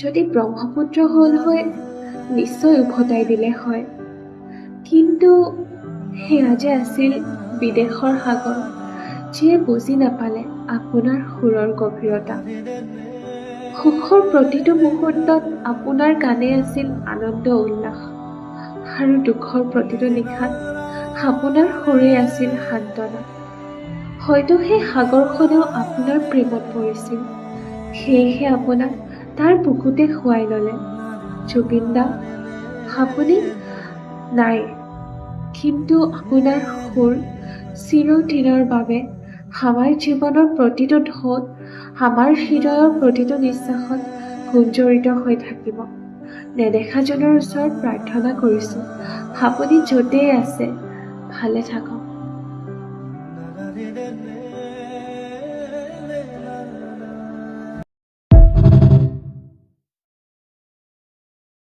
যদি ব্ৰহ্মপুত্ৰ হ'ল হয় নিশ্চয় উভতাই দিলে হয়, কিন্তু সেয়া যে আছিল বিদেশৰ সাগৰ, যিয়ে বুজি নাপালে আপোনাৰ সুৰৰ গভীৰতা। সুখৰ প্ৰতিটো মুহূৰ্তত আপোনাৰ গানে আছিল আনন্দ উল্লাস, আৰু দুখৰ প্ৰতিটো নিশাত আপোনাৰ সুৰে আছিল সান্ত্বনা। হয়তো সেই সাগৰখনেও আপোনাৰ প্ৰেমত পৰিছিল, সেয়েহে আপোনাক তাৰ বুকুতে শুৱাই ল'লে। জুবিন দা, আপুনি নাই, কিন্তু আপোনাৰ সুৰ চিৰদিনৰ বাবে আমাৰ জীৱনৰ প্ৰতিটো ঢৌত, আমাৰ হৃদয়ৰ প্ৰতিটো নিশ্বাসত গুঞ্জৰিত হৈ থাকিব। নেদেখাজনৰ ওচৰত প্ৰাৰ্থনা কৰিছোঁ, আপুনি য'তেই আছে ভালে থাকক।